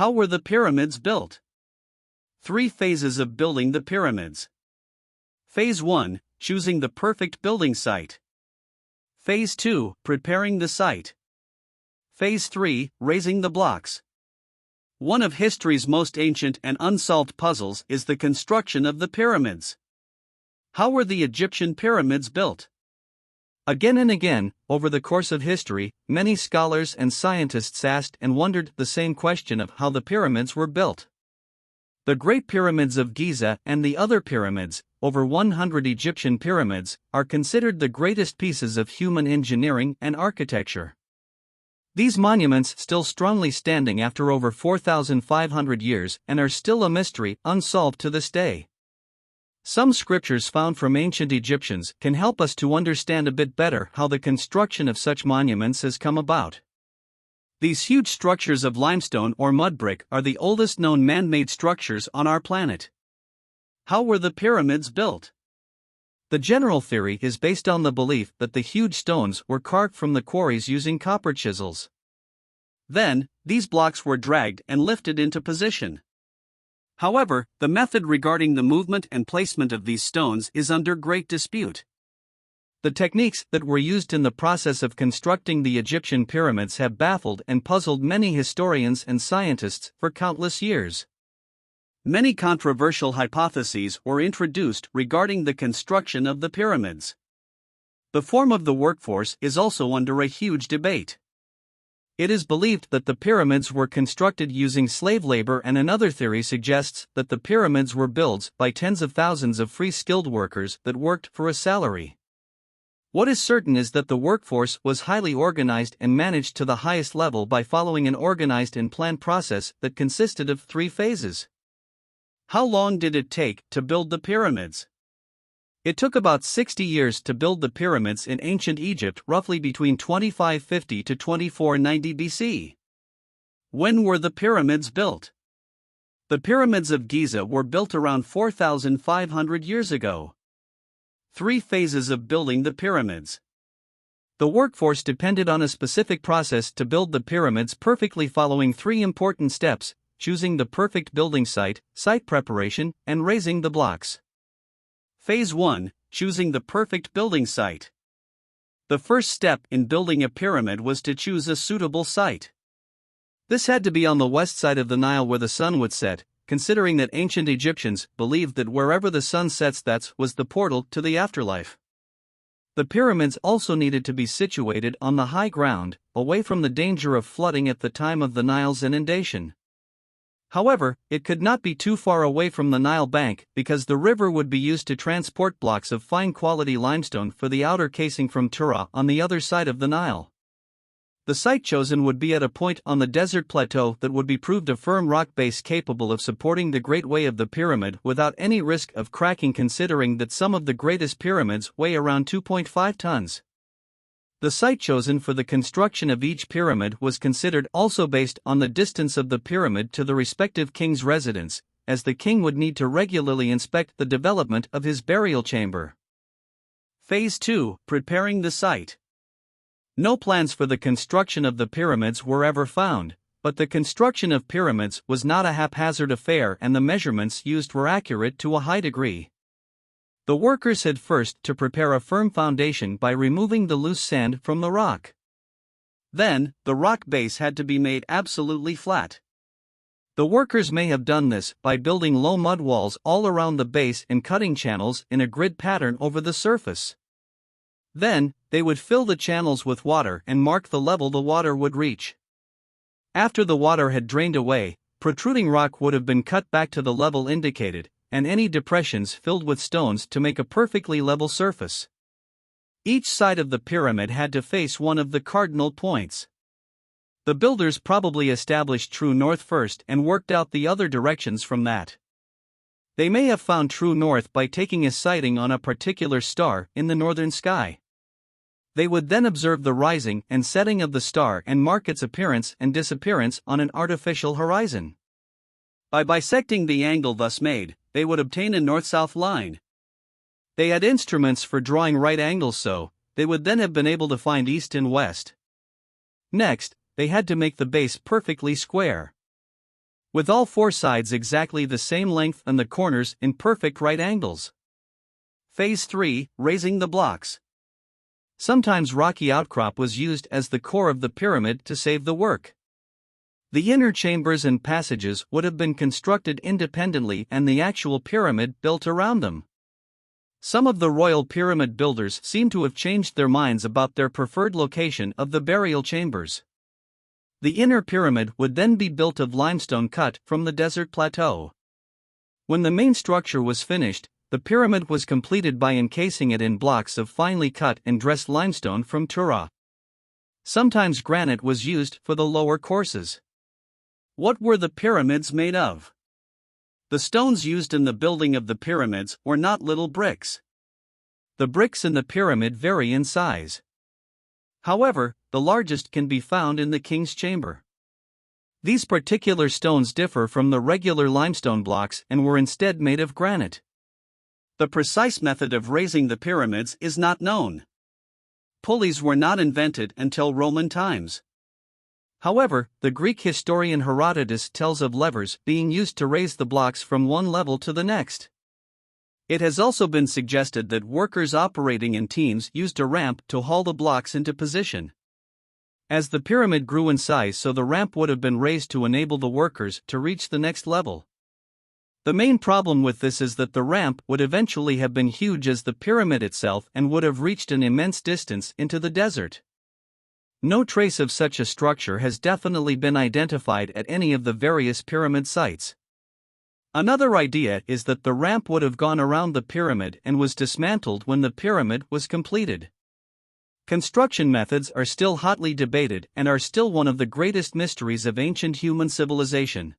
How were the pyramids built? 3 phases of building the pyramids. Phase 1, choosing the perfect building site. Phase 2, preparing the site. Phase 3, raising the blocks. One of history's most ancient and unsolved puzzles is the construction of the pyramids. How were the Egyptian pyramids built? Again and again, over the course of history, many scholars and scientists asked and wondered the same question of how the pyramids were built. The Great Pyramids of Giza and the other pyramids, over 100 Egyptian pyramids, are considered the greatest pieces of human engineering and architecture. These monuments still strongly standing after over 4,500 years and are still a mystery unsolved to this day. Some scriptures found from ancient Egyptians can help us to understand a bit better how the construction of such monuments has come about. These huge structures of limestone or mud brick are the oldest known man-made structures on our planet. How were the pyramids built? The general theory is based on the belief that the huge stones were carved from the quarries using copper chisels. Then, these blocks were dragged and lifted into position. However, the method regarding the movement and placement of these stones is under great dispute. The techniques that were used in the process of constructing the Egyptian pyramids have baffled and puzzled many historians and scientists for countless years. Many controversial hypotheses were introduced regarding the construction of the pyramids. The form of the workforce is also under a huge debate. It is believed that the pyramids were constructed using slave labor, and another theory suggests that the pyramids were built by tens of thousands of free skilled workers that worked for a salary. What is certain is that the workforce was highly organized and managed to the highest level by following an organized and planned process that consisted of 3 phases. How long did it take to build the pyramids? It took about 60 years to build the pyramids in ancient Egypt, roughly between 2550 to 2490 BC. When were the pyramids built? The pyramids of Giza were built around 4,500 years ago. 3 phases of building the pyramids. The workforce depended on a specific process to build the pyramids perfectly, following 3 important steps: choosing the perfect building site, site preparation, and raising the blocks. Phase 1, choosing the perfect building site. The first step in building a pyramid was to choose a suitable site. This had to be on the west side of the Nile where the sun would set, considering that ancient Egyptians believed that wherever the sun sets, that was the portal to the afterlife. The pyramids also needed to be situated on the high ground, away from the danger of flooding at the time of the Nile's inundation. However, it could not be too far away from the Nile bank, because the river would be used to transport blocks of fine quality limestone for the outer casing from Tura on the other side of the Nile. The site chosen would be at a point on the desert plateau that would be proved a firm rock base capable of supporting the great weight of the pyramid without any risk of cracking, considering that some of the greatest pyramids weigh around 2.5 tons. The site chosen for the construction of each pyramid was considered also based on the distance of the pyramid to the respective king's residence, as the king would need to regularly inspect the development of his burial chamber. Phase 2, preparing the site. No plans for the construction of the pyramids were ever found, but the construction of pyramids was not a haphazard affair, and the measurements used were accurate to a high degree. The workers had first to prepare a firm foundation by removing the loose sand from the rock. Then, the rock base had to be made absolutely flat. The workers may have done this by building low mud walls all around the base and cutting channels in a grid pattern over the surface. Then, they would fill the channels with water and mark the level the water would reach. After the water had drained away, protruding rock would have been cut back to the level indicated, and any depressions filled with stones to make a perfectly level surface. Each side of the pyramid had to face one of the cardinal points. The builders probably established true north first and worked out the other directions from that. They may have found true north by taking a sighting on a particular star in the northern sky. They would then observe the rising and setting of the star and mark its appearance and disappearance on an artificial horizon. By bisecting the angle thus made, they would obtain a north-south line. They had instruments for drawing right angles, so they would then have been able to find east and west. Next, they had to make the base perfectly square. with all four sides exactly the same length and the corners in perfect right angles. Phase 3, raising the blocks. Sometimes rocky outcrop was used as the core of the pyramid to save the work. The inner chambers and passages would have been constructed independently and the actual pyramid built around them. Some of the royal pyramid builders seem to have changed their minds about their preferred location of the burial chambers. The inner pyramid would then be built of limestone cut from the desert plateau. When the main structure was finished, the pyramid was completed by encasing it in blocks of finely cut and dressed limestone from Tura. Sometimes granite was used for the lower courses. What were the pyramids made of? The stones used in the building of the pyramids were not little bricks. The bricks in the pyramid vary in size. However, the largest can be found in the king's chamber. These particular stones differ from the regular limestone blocks and were instead made of granite. The precise method of raising the pyramids is not known. Pulleys were not invented until Roman times. However, the Greek historian Herodotus tells of levers being used to raise the blocks from one level to the next. It has also been suggested that workers operating in teams used a ramp to haul the blocks into position. As the pyramid grew in size, so the ramp would have been raised to enable the workers to reach the next level. The main problem with this is that the ramp would eventually have been huge as the pyramid itself and would have reached an immense distance into the desert. No trace of such a structure has definitely been identified at any of the various pyramid sites. Another idea is that the ramp would have gone around the pyramid and was dismantled when the pyramid was completed. Construction methods are still hotly debated and are still one of the greatest mysteries of ancient human civilization.